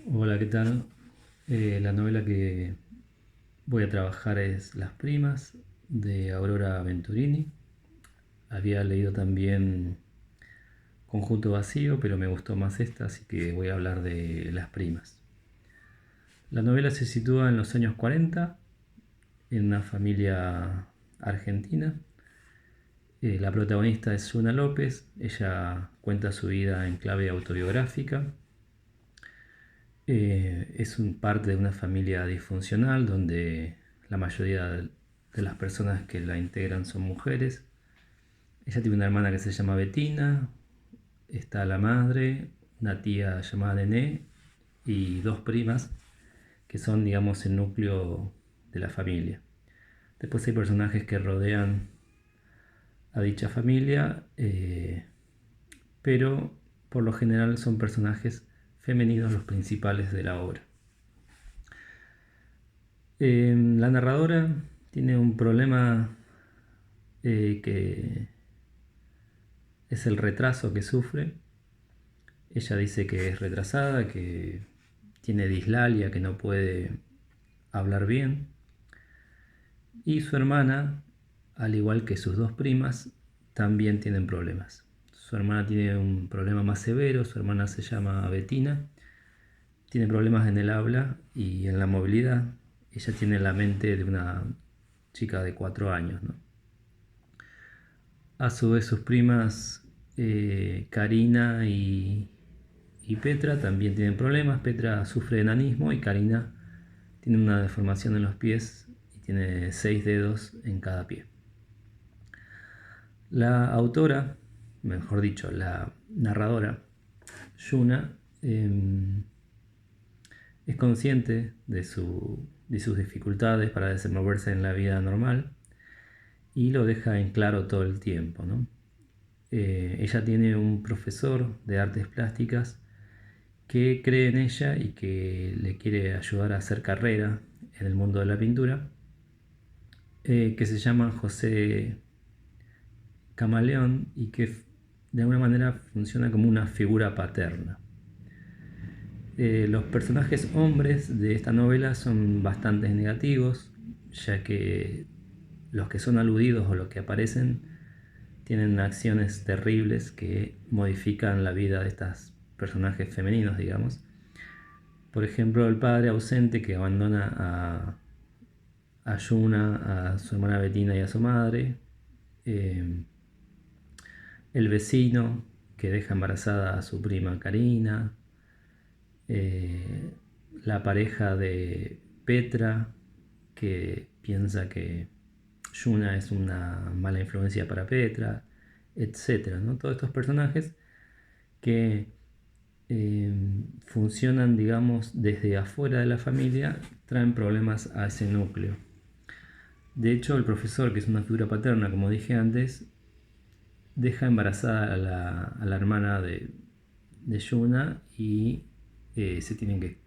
Hola, ¿qué tal? La novela que voy a trabajar es Las Primas, de Aurora Venturini. Había leído también Conjunto Vacío, pero me gustó más esta, así que voy a hablar de Las Primas. La novela se sitúa en los años 40, en una familia argentina. La protagonista es Suna López. Ella cuenta su vida en clave autobiográfica. Es parte de una familia disfuncional donde la mayoría de las personas que la integran son mujeres. Ella tiene una hermana que se llama Bettina, está la madre, una tía llamada Nené y dos primas que son, digamos, el núcleo de la familia. Después hay personajes que rodean a dicha familia, pero por lo general son personajes femeninos los principales de la obra. La narradora tiene un problema que es el retraso que sufre. Ella dice que es retrasada, que tiene dislalia, que no puede hablar bien. Y su hermana, al igual que sus dos primas, también tienen problemas. Su hermana tiene un problema más severo, su hermana se llama Bettina, tiene problemas en el habla y en la movilidad. Ella tiene la mente de una chica de 4 años, ¿no? A su vez sus primas Karina y Petra también tienen problemas. Petra sufre de enanismo y Karina tiene una deformación en los pies y tiene 6 dedos en cada pie. La autora, mejor dicho, la narradora, Yuna, es consciente de sus dificultades para desenvolverse en la vida normal y lo deja en claro todo el tiempo, ¿no? Ella tiene un profesor de artes plásticas que cree en ella y que le quiere ayudar a hacer carrera en el mundo de la pintura, que se llama José Camaleón y que de alguna manera funciona como una figura paterna. Los personajes hombres de esta novela son bastante negativos, ya que los que son aludidos o los que aparecen tienen acciones terribles que modifican la vida de estos personajes femeninos, digamos. Por ejemplo, el padre ausente que abandona a Yuna, a su hermana Bettina y a su madre. Eh, el vecino que deja embarazada a su prima Karina. Eh, la pareja de Petra que piensa que Yuna es una mala influencia para Petra, etcétera, ¿no? Todos estos personajes que funcionan, digamos, desde afuera de la familia, traen problemas a ese núcleo. De hecho, el profesor, que es una figura paterna, como dije antes, deja embarazada a la hermana de Yuna y se tienen que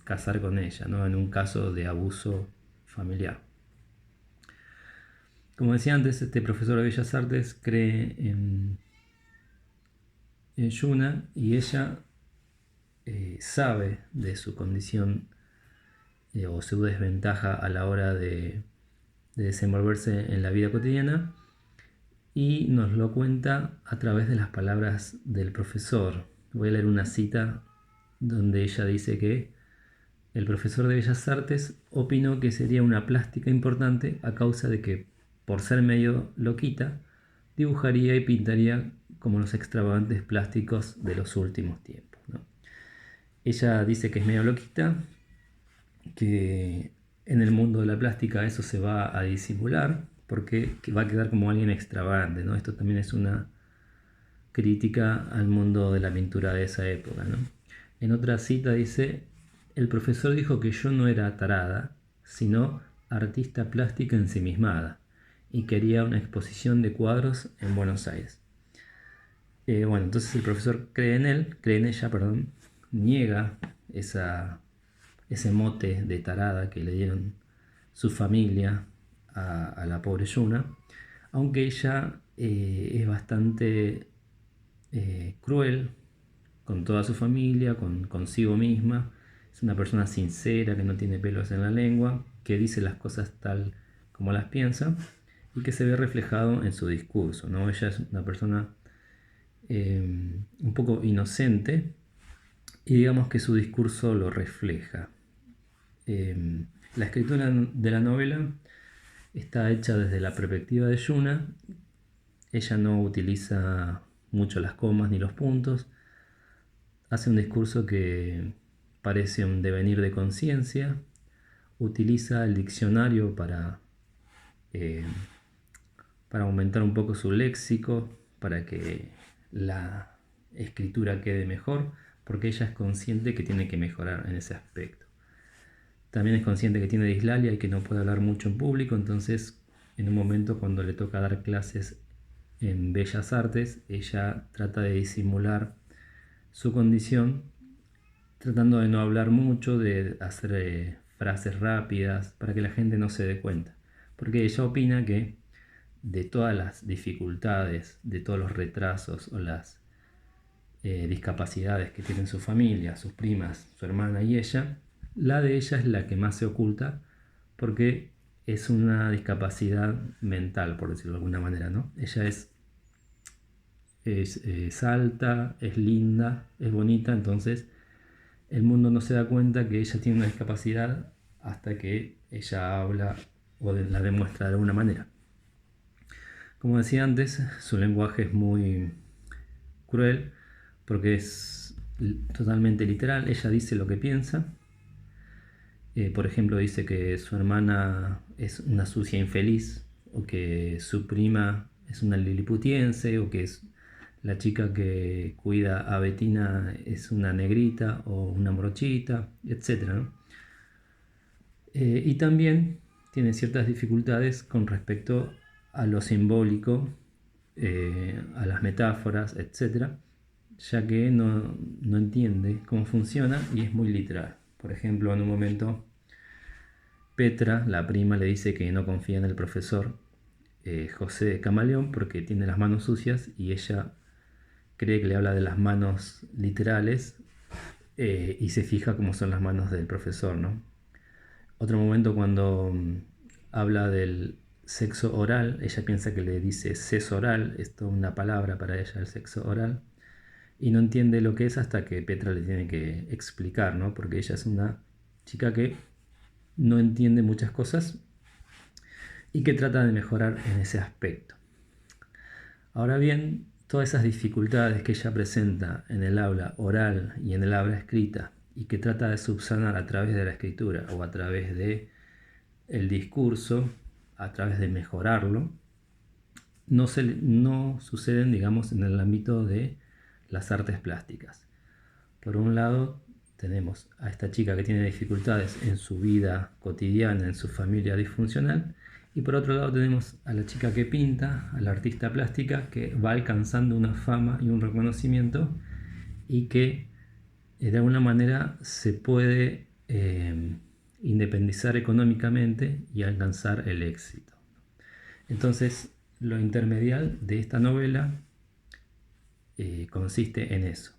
casar con ella, ¿no? En un caso de abuso familiar. Como decía antes, este profesor de Bellas Artes cree en Yuna y ella sabe de su condición o su desventaja a la hora de desenvolverse en la vida cotidiana y nos lo cuenta a través de las palabras del profesor. Voy a leer una cita donde ella dice que el profesor de Bellas Artes opinó que sería una plástica importante a causa de que, por ser medio loquita, dibujaría y pintaría como los extravagantes plásticos de los últimos tiempos, ¿no? Ella dice que es medio loquita, que en el mundo de la plástica eso se va a disimular porque va a quedar como alguien extravagante, ¿no? Esto también es una crítica al mundo de la pintura de esa época, ¿no? En otra cita dice: el profesor dijo que yo no era tarada, sino artista plástica ensimismada, y quería una exposición de cuadros en Buenos Aires. Bueno, entonces el profesor cree en ella, perdón, niega ese mote de tarada que le dieron su familia a la pobre Yuna, aunque ella es bastante cruel con toda su familia, consigo misma, Es una persona sincera, que no tiene pelos en la lengua, que dice las cosas tal como las piensa y que se ve reflejado en su discurso, ¿no? Ella es una persona un poco inocente y digamos que su discurso lo refleja. La escritura de la novela está hecha desde la perspectiva de Yuna. Ella no utiliza mucho las comas ni los puntos. Hace un discurso que parece un devenir de conciencia. Utiliza el diccionario eh, para aumentar un poco su léxico, para que la escritura quede mejor, porque ella es consciente que tiene que mejorar en ese aspecto. También es consciente que tiene dislalia y que no puede hablar mucho en público, entonces en un momento cuando le toca dar clases en Bellas Artes, ella trata de disimular su condición, tratando de no hablar mucho, de hacer frases rápidas para que la gente no se dé cuenta. Porque ella opina que de todas las dificultades, de todos los retrasos o las discapacidades que tienen su familia, sus primas, su hermana y ella, la de ella es la que más se oculta porque es una discapacidad mental, por decirlo de alguna manera, ¿no? Ella es alta, es linda, es bonita, entonces el mundo no se da cuenta que ella tiene una discapacidad hasta que ella habla o la demuestra de alguna manera. Como decía antes, su lenguaje es muy cruel porque es totalmente literal. Ella dice lo que piensa. Por ejemplo, dice que su hermana es una sucia infeliz, o que su prima es una liliputiense, o que es la chica que cuida a Betina es una negrita o una morochita, etc., ¿no? Y también tiene ciertas dificultades con respecto a lo simbólico, a las metáforas, etc., ya que no entiende cómo funciona y es muy literal. Por ejemplo, en un momento Petra, la prima, le dice que no confía en el profesor José Camaleón porque tiene las manos sucias y ella cree que le habla de las manos literales y se fija cómo son las manos del profesor, ¿no? Otro momento cuando habla del sexo oral, ella piensa que le dice sexo oral, es toda una palabra para ella el sexo oral, y no entiende lo que es hasta que Petra le tiene que explicar, ¿no? Porque ella es una chica que no entiende muchas cosas y que trata de mejorar en ese aspecto. Ahora bien, todas esas dificultades que ella presenta en el habla oral y en el habla escrita y que trata de subsanar a través de la escritura o a través de el discurso, a través de mejorarlo, no suceden, digamos, en el ámbito de las artes plásticas. Por un lado, tenemos a esta chica que tiene dificultades en su vida cotidiana, en su familia disfuncional, y por otro lado tenemos a la chica que pinta, a la artista plástica, que va alcanzando una fama y un reconocimiento y que de alguna manera se puede independizar económicamente y alcanzar el éxito. Entonces, lo intermedial de esta novela consiste en eso.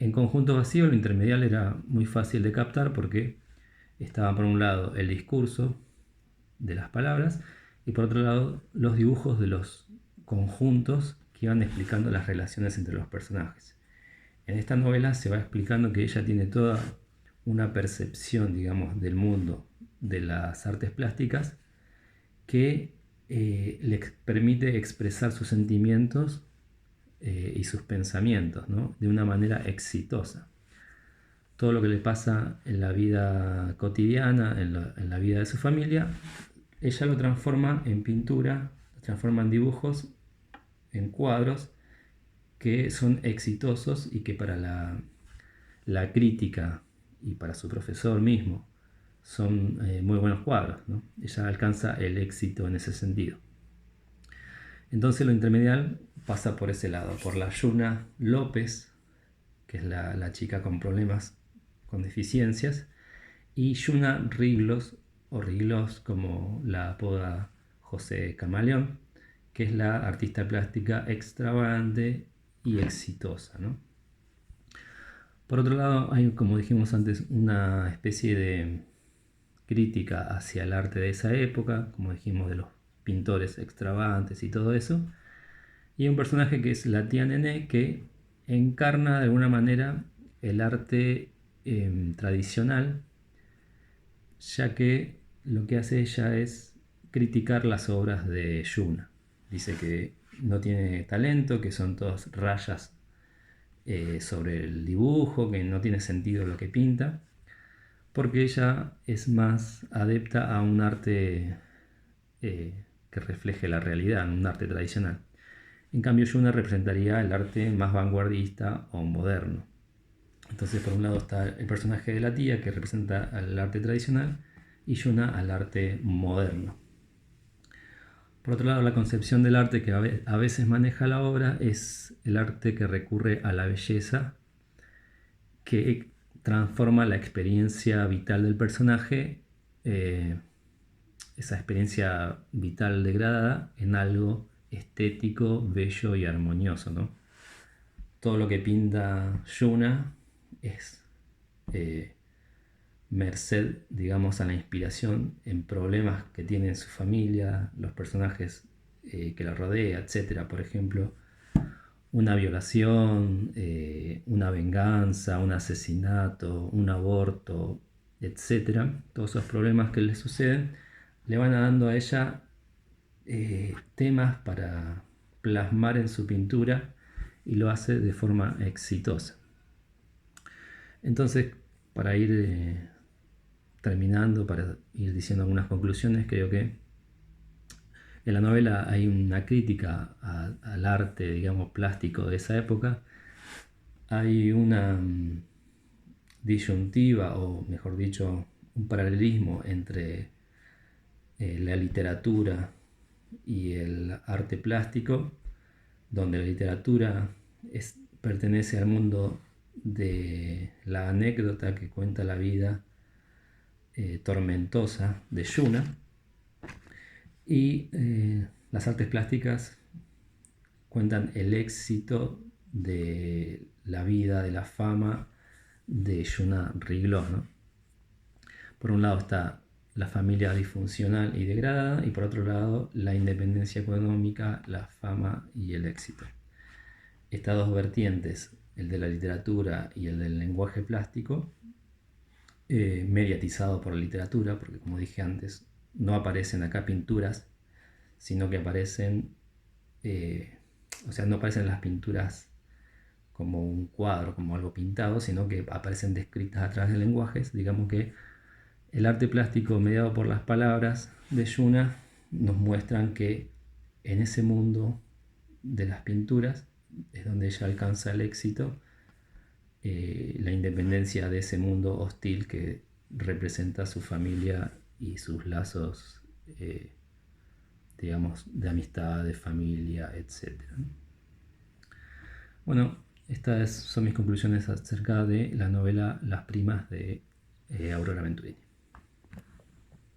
En Conjunto Vacío, lo intermedial era muy fácil de captar porque estaba por un lado el discurso de las palabras y por otro lado los dibujos de los conjuntos que iban explicando las relaciones entre los personajes. En esta novela se va explicando que ella tiene toda una percepción, digamos, del mundo de las artes plásticas que le permite expresar sus sentimientos y sus pensamientos, ¿no? De una manera exitosa. Todo lo que le pasa en la vida cotidiana, en la vida de su familia, ella lo transforma en pintura, lo transforma en dibujos, en cuadros que son exitosos y que para la crítica y para su profesor mismo son muy buenos cuadros, ¿no? Ella alcanza el éxito en ese sentido. Entonces lo intermedial pasa por ese lado, por la Yuna López, que es la chica con problemas, con deficiencias, y Yuna Riglos, o Riglos como la apoda José Camaleón, que es la artista plástica extravagante y exitosa, ¿no? Por otro lado, hay, como dijimos antes, una especie de crítica hacia el arte de esa época, como dijimos, de los pintores extravagantes y todo eso. Y hay un personaje que es la tía Nené, que encarna de alguna manera el arte tradicional, ya que lo que hace ella es criticar las obras de Yuna. Dice que no tiene talento, que son todas rayas sobre el dibujo, que no tiene sentido lo que pinta, porque ella es más adepta a un arte que refleje la realidad, un arte tradicional. En cambio, Yuna representaría el arte más vanguardista o moderno. Entonces, por un lado está el personaje de la tía, que representa al arte tradicional, y Yuna al arte moderno. Por otro lado, la concepción del arte que a veces maneja la obra es el arte que recurre a la belleza, que transforma la experiencia vital del personaje, esa experiencia vital degradada, en algo estético, bello y armonioso, ¿no? Todo lo que pinta Yuna es merced, digamos, a la inspiración en problemas que tiene su familia, los personajes que la rodea, etc. Por ejemplo, una violación, una venganza, un asesinato, un aborto, etc. Todos esos problemas que le suceden le van dando a ella temas para plasmar en su pintura, y lo hace de forma exitosa. Entonces, para ir terminando, para ir diciendo algunas conclusiones, creo que en la novela hay una crítica al arte, digamos, plástico de esa época. Hay una disyuntiva, o mejor dicho, un paralelismo entre la literatura y el arte plástico, donde la literatura pertenece al mundo de la anécdota que cuenta la vida tormentosa de Yuna, y las artes plásticas cuentan el éxito de la vida, de la fama de Yuna Rigló, ¿no? Por un lado está la familia disfuncional y degradada, y por otro lado la independencia económica, la fama y el éxito. Estas dos vertientes, el de la literatura y el del lenguaje plástico, mediatizado por la literatura, porque como dije antes, no aparecen acá pinturas, sino que aparecen, no aparecen las pinturas como un cuadro, como algo pintado, sino que aparecen descritas a través de lenguajes. Digamos que el arte plástico mediado por las palabras de Yuna nos muestran que en ese mundo de las pinturas es donde ella alcanza el éxito, la independencia de ese mundo hostil que representa su familia y sus lazos, digamos, de amistad, de familia, etc. Bueno, estas son mis conclusiones acerca de la novela Las primas de Aurora Venturini.